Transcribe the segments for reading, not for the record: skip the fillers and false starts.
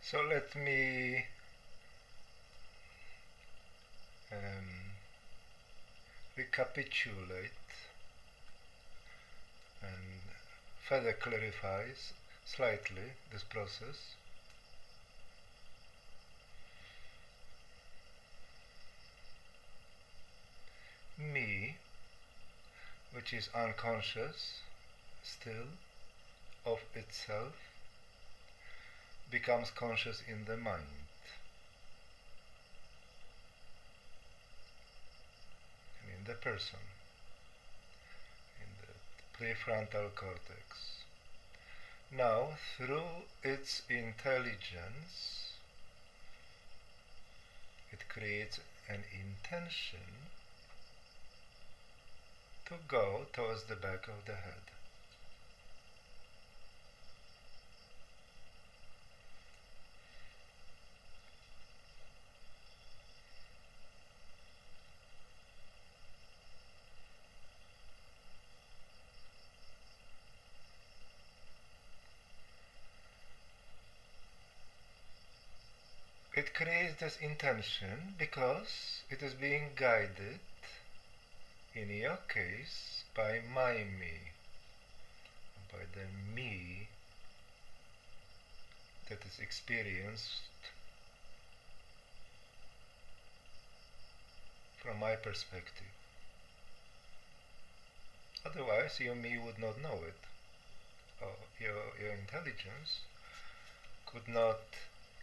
So let me recapitulate and further clarifies slightly this process. Me, which is unconscious still of itself, becomes conscious in the mind. And in the person, in the prefrontal cortex. Now, through its intelligence, it creates an intention to go towards the back of the head. It creates this intention because it is being guided, in your case, by my me, by the me that is experienced from my perspective. Otherwise, your me would not know it, or your intelligence could not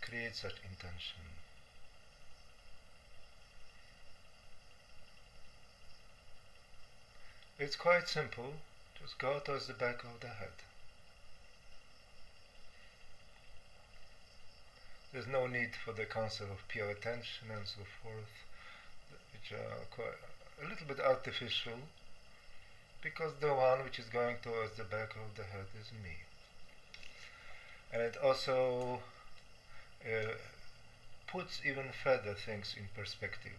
create such intention. It's quite simple. Just go towards the back of the head. There's no need for the concept of pure attention and so forth, which are quite a little bit artificial, because the one which is going towards the back of the head is me. And it also puts even further things in perspective.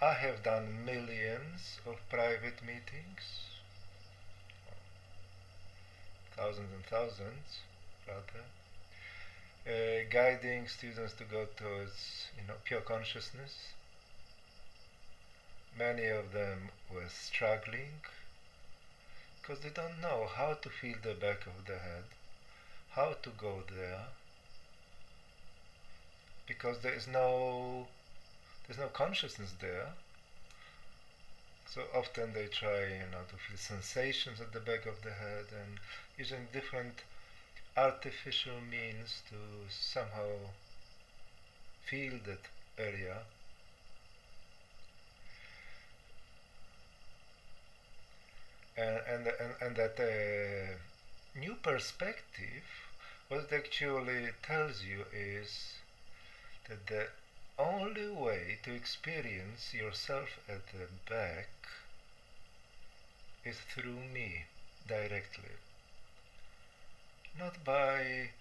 I have done millions of private meetings, thousands and thousands rather, guiding students to go towards pure consciousness. Many of them were struggling because they don't know how to feel the back of the head, how to go there, because there's no consciousness there. So often they try to feel sensations at the back of the head and using different artificial means to somehow feel that area. And that new perspective, what it actually tells you is that the only way to experience yourself at the back is through me, directly. Not by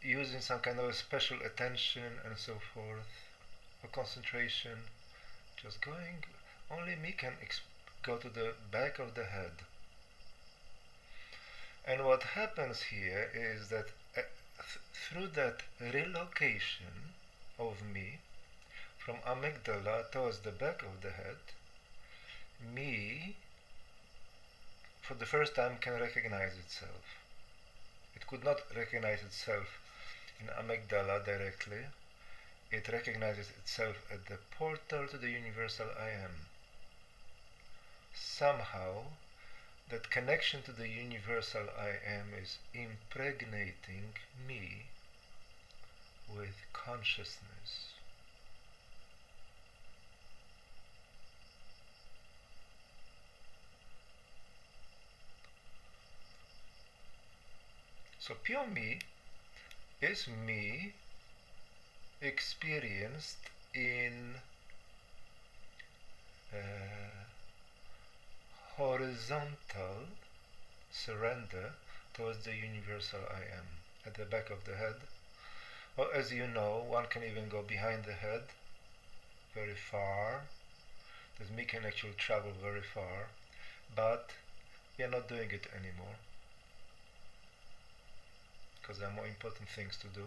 using some kind of special attention and so forth, or concentration. Just going, only me can go to the back of the head. And what happens here is that through that relocation of me from amygdala towards the back of the head, me for the first time can recognize itself. It could not recognize itself in amygdala directly. It recognizes itself at the portal to the universal I am. Somehow that connection to the universal I am is impregnating me with consciousness. So pure me is me experienced in horizontal surrender towards the universal I am at the back of the head. Or as you know, one can even go behind the head very far. This me can actually travel very far, but we are not doing it anymore. because there are more important things to do.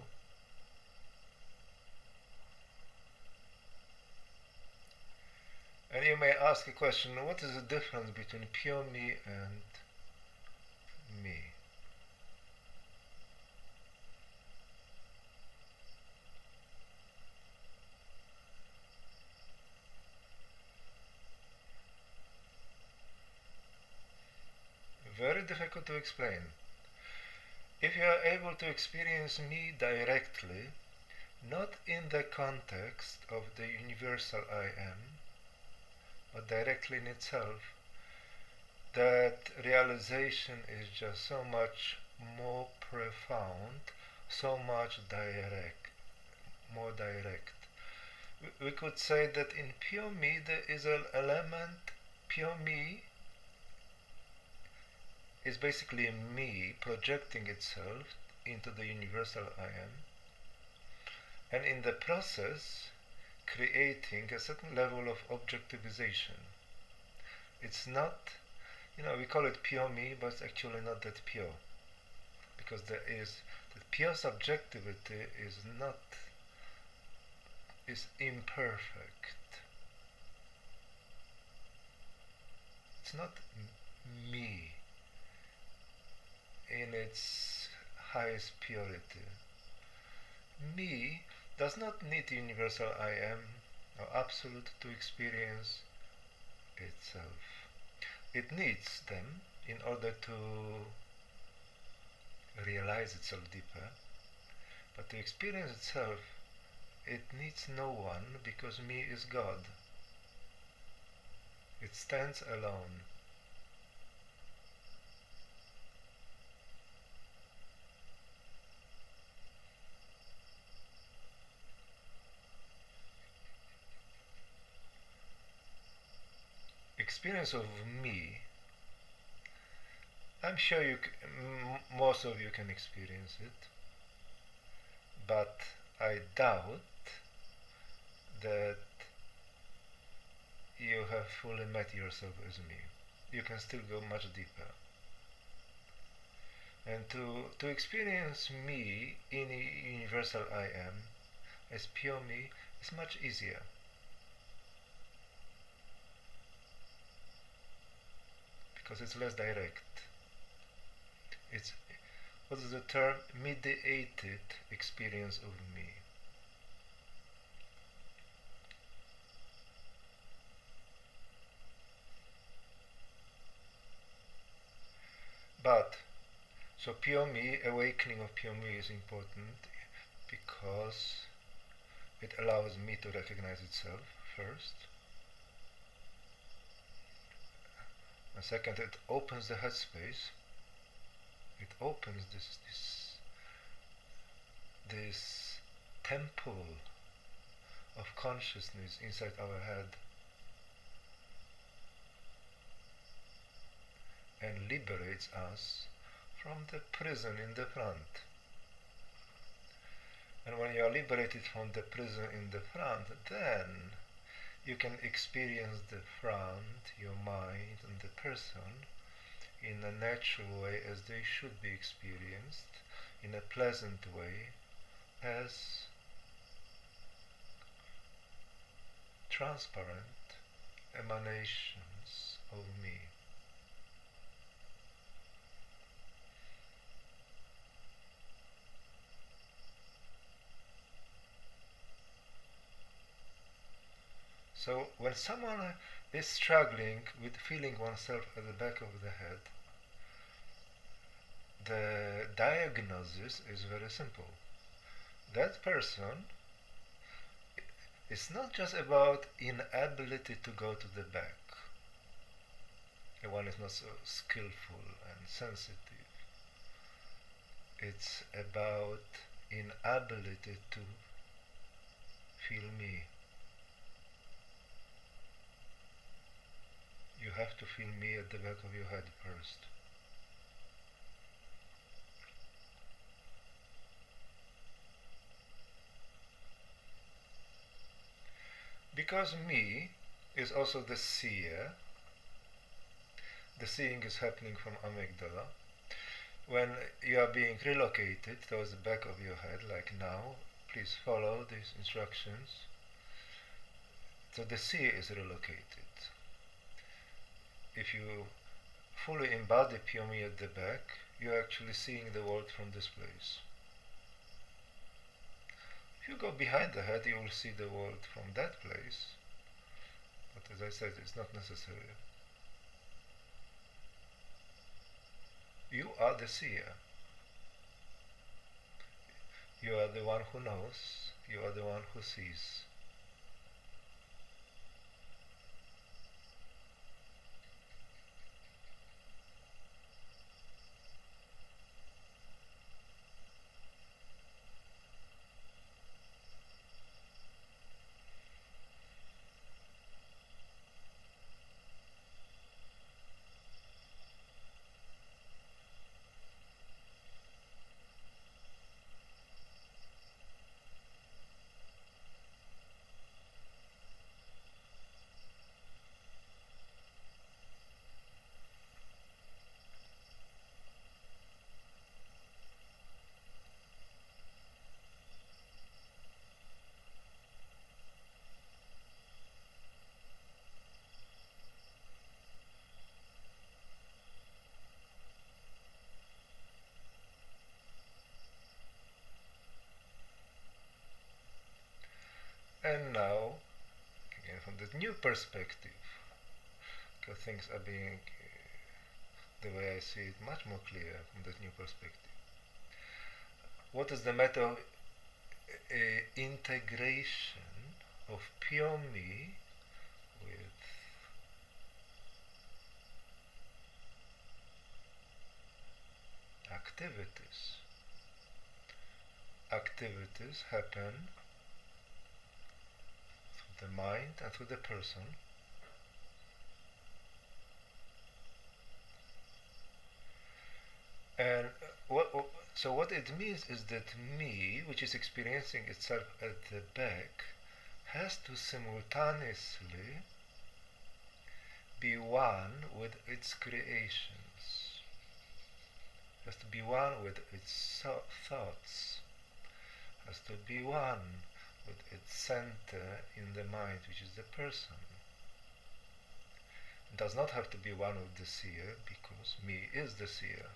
And you may ask a question, what is the difference between pure me and me? Very difficult to explain. If you are able to experience me directly, not in the context of the universal I am, but directly in itself, that realization is just so much more profound, so much more direct. We could say that in pure me there is an element, pure me is basically me projecting itself into the universal I am, and in the process creating a certain level of objectivization. It's not, we call it pure me, but it's actually not that pure, because the pure subjectivity is imperfect. It's not me in its highest purity. Me does not need universal I am or absolute to experience itself. It needs them in order to realize itself deeper, but to experience itself it needs no one, because me is God. It stands alone. Experience of me, I'm sure most of you can experience it, but I doubt that you have fully met yourself as me. You can still go much deeper. And to experience me in a universal I am as pure me is much easier. Because it's less direct. It's, what is the term? Mediated experience of me. But, so pure me, awakening of pure me is important because it allows me to recognize itself first. And second, it opens the headspace. It opens this temple of consciousness inside our head, and liberates us from the prison in the front. And when you are liberated from the prison in the front, then you can experience the front, your mind and the person, in a natural way as they should be experienced, in a pleasant way, as transparent emanations of me. So when someone is struggling with feeling oneself at the back of the head, the diagnosis is very simple. That person is not just about inability to go to the back. The one is not so skillful and sensitive. It's about inability to feel me. You have to feel me at the back of your head first. Because me is also the seer, the seeing is happening from amygdala. when you are being relocated towards the back of your head, like now, please follow these instructions. So the seer is relocated. If you fully embody pure me at the back, you're actually seeing the world from this place. If you go behind the head, you will see the world from that place. But as I said, it's not necessary. You are the seer. You are the one who knows. You are the one who sees. And now, again, from the new perspective, because things are being, the way I see it, much more clear from that new perspective. What is the matter of integration of pure me with activities? Activities happen through the mind and through the person. And so what it means is that me, which is experiencing itself at the back, has to simultaneously be one with its creations, has to be one with its thoughts, has to be one with its center in the mind, which is the person. It does not have to be one with the seer, because me is the seer.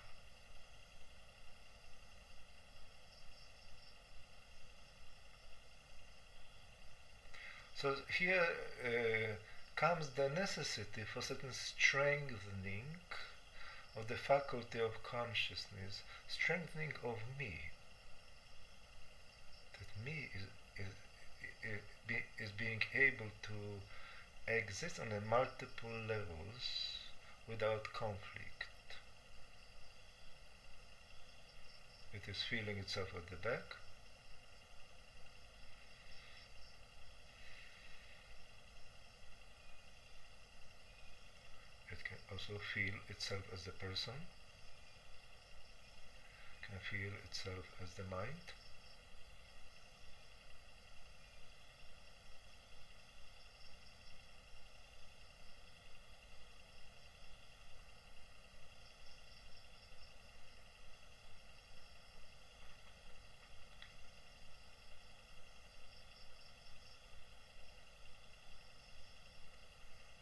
So here comes the necessity for certain strengthening of the faculty of consciousness, strengthening of me. That me is being able to exist on a multiple levels without conflict. It is feeling itself at the back. It can also feel itself as the person, can feel itself as the mind.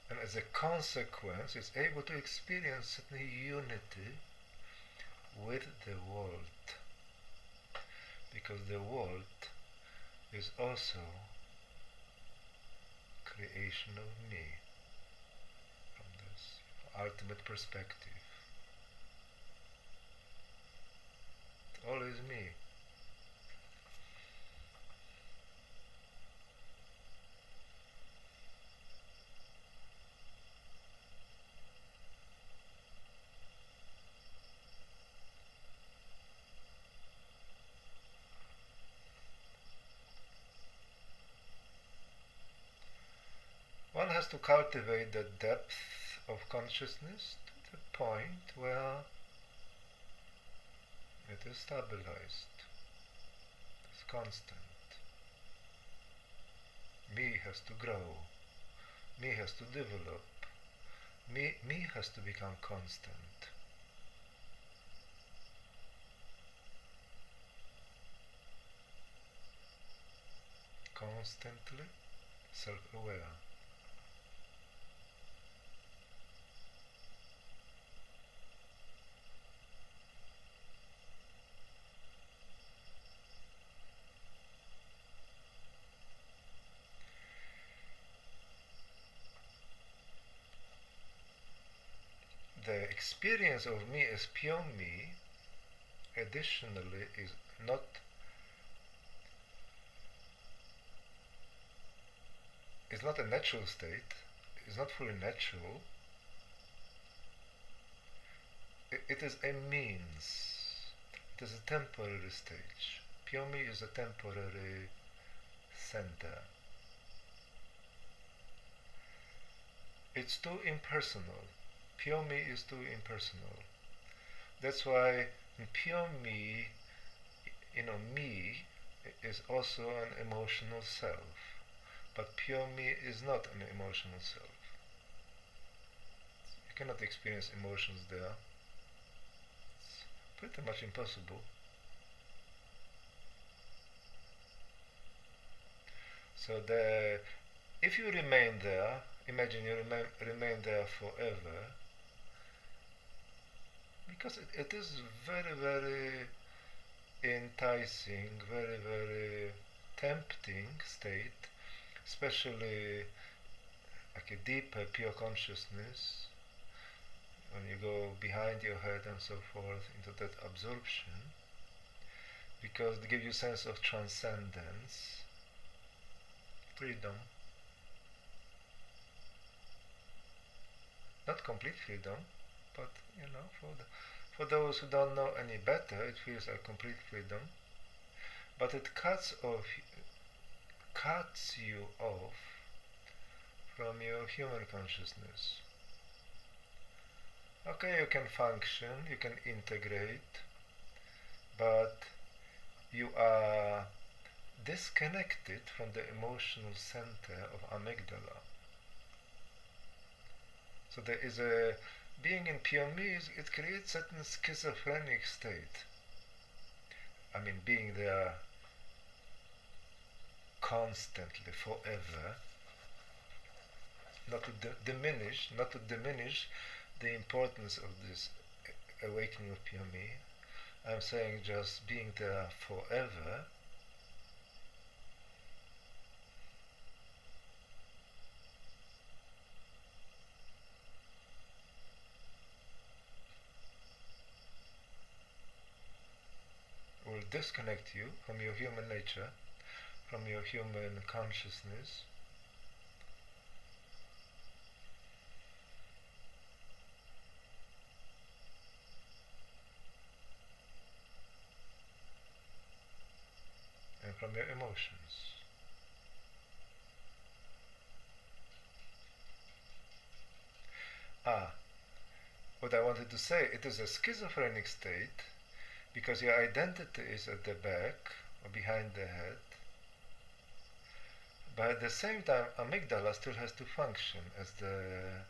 And as a consequence, it's able to experience certain unity with the world, because the world is also creation of me from this ultimate perspective. It all is me. One has to cultivate the depth of consciousness to the point where it is stabilized, it's constant. Me has to grow, me has to develop, me has to become constant. constantly self-aware. The experience of me as pure me, additionally, not is not a natural state, is not fully natural. It is a means. It is a temporary stage. Pure me is a temporary center. It's too impersonal. Pure me is too impersonal. That's why pure me, me is also an emotional self. But pure me is not an emotional self. You cannot experience emotions there. It's pretty much impossible. So if you remain there, imagine you remain there forever, because it is very, very enticing, very, very tempting state, especially like a deeper pure consciousness, when you go behind your head and so forth into that absorption, because they give you a sense of transcendence, freedom. Not complete freedom, but for those who don't know any better, it feels like complete freedom. But it cuts you off from your human consciousness. Okay, you can function, you can integrate, but you are disconnected from the emotional center of amygdala. So there is being in pure me, it creates certain schizophrenic state. I mean, being there constantly, forever, not to diminish the importance of this awakening of pure me. I'm saying just being there forever will disconnect you from your human nature, from your human consciousness. And from your emotions. What I wanted to say, it is a schizophrenic state because your identity is at the back or behind the head, but at the same time amygdala still has to function as the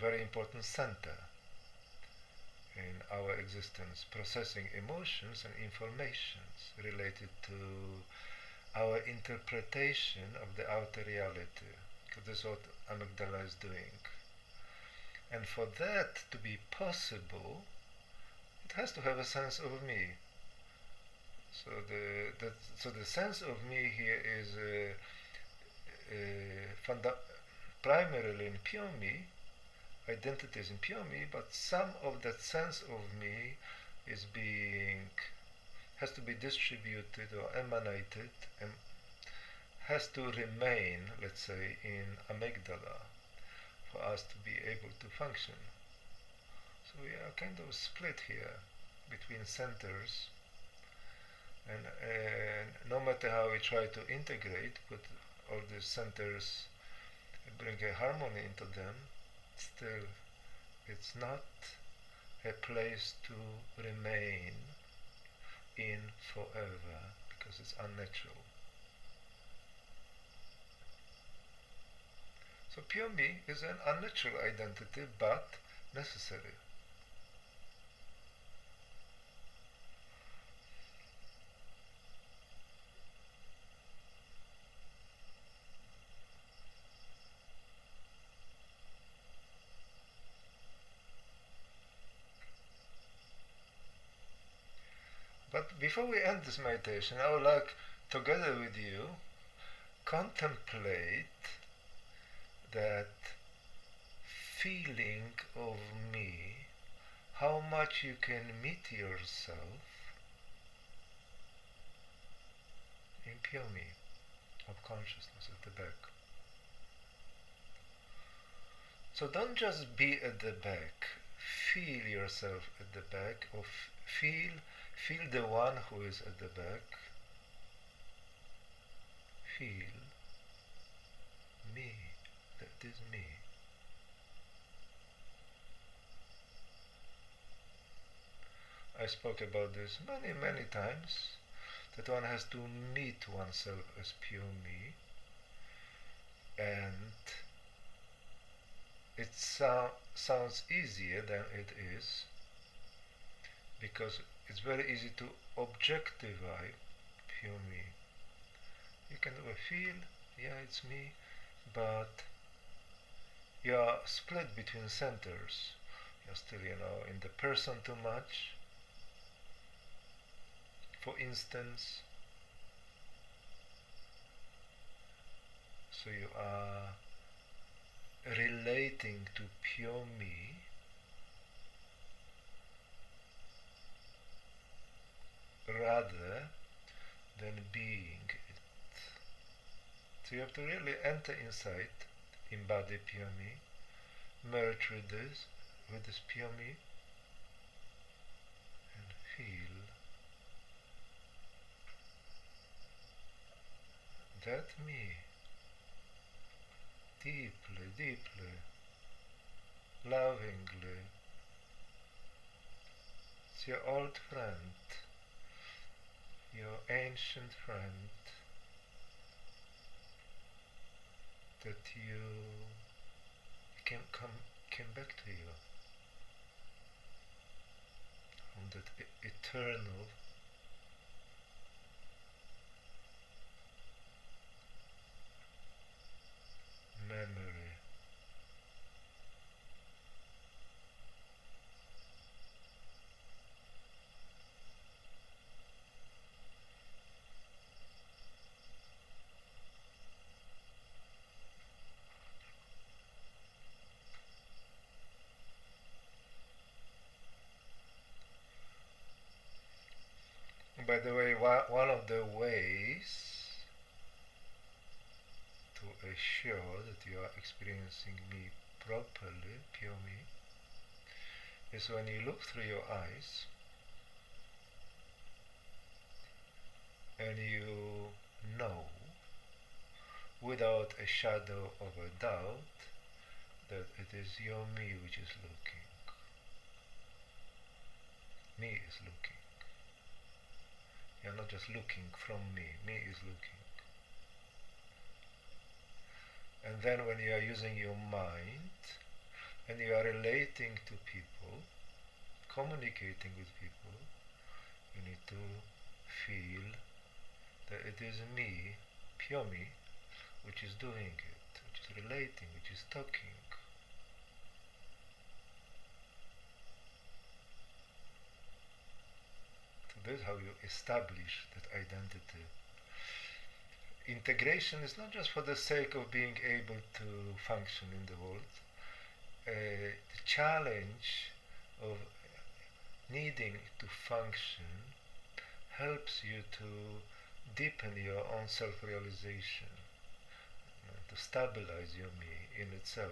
very important center in our existence, processing emotions and informations related to our interpretation of the outer reality, because this is what amygdala is doing. And for that to be possible, it has to have a sense of me. So the sense of me here is primarily in pure me, identity is in pure me, but some of that sense of me has to be distributed or emanated and has to remain, let's say, in amygdala for us to be able to function. So we are kind of split here between centers, and no matter how we try to integrate, put all these centers, bring a harmony into them, still it's not a place to remain in forever, because it's unnatural. So pure me is an unnatural identity, but necessary. But before we end this meditation, I would like, together with you, contemplate that feeling of me, how much you can meet yourself in pure me of consciousness at the back. So don't just be at the back, feel yourself at the back, or feel the one who is at the back. Feel me, that is me. I spoke about this many times, that one has to meet oneself as pure me, and it sounds easier than it is, because it's very easy to objectify pure me. You can feel, yeah, it's me, but you are split between centers. You're still, in the person too much. For instance, so you are relating to pure me rather than being it. So you have to really enter inside, embody pure me, merge with this pure me, and feel that me deeply, lovingly. It's your old friend, your ancient friend, that came back to you from that eternal memory. By the way, one of the ways to assure that you are experiencing me properly, pure me, is when you look through your eyes and you know without a shadow of a doubt that it is your me which is looking. Me is looking. You're not just looking from me is looking. And then when you are using your mind and you are relating to people, communicating with people, you need to feel that it is me, pure me, which is doing it, which is relating, which is talking. So that's how you establish that identity. Integration is not just for the sake of being able to function in the world. The challenge of needing to function helps you to deepen your own self-realization, to stabilize your me in itself.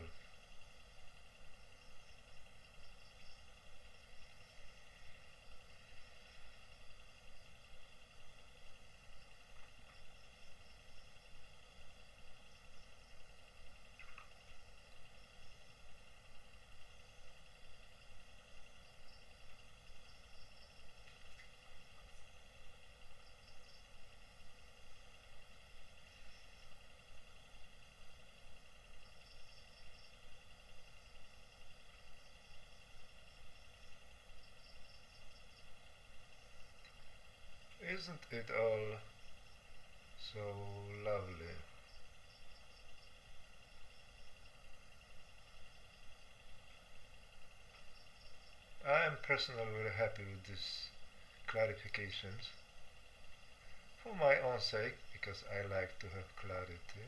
Isn't it all so lovely? I am personally very happy with this clarifications for my own sake, because I like to have clarity,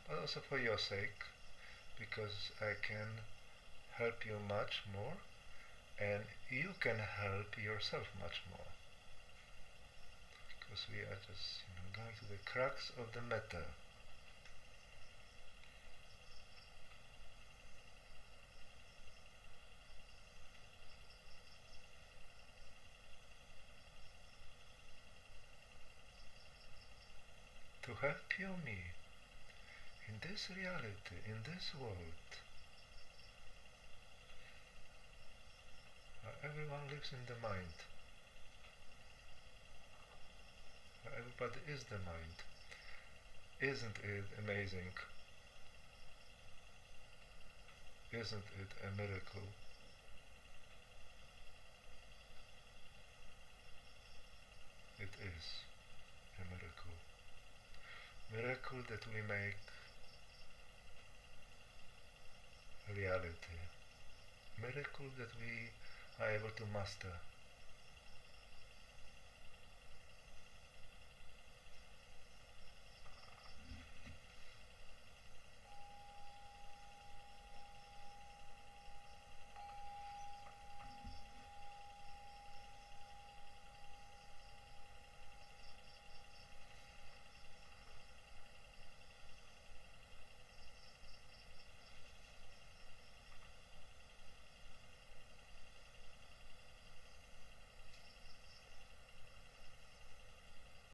but also for your sake, because I can help you much more and you can help yourself much more, because we are just going to the crux of the matter. To have pure me in this reality, in this world, where everyone lives in the mind, where everybody is the mind. Isn't it amazing? Isn't it a miracle? It is a miracle. Miracle that we make reality. Miracle that we are able to master.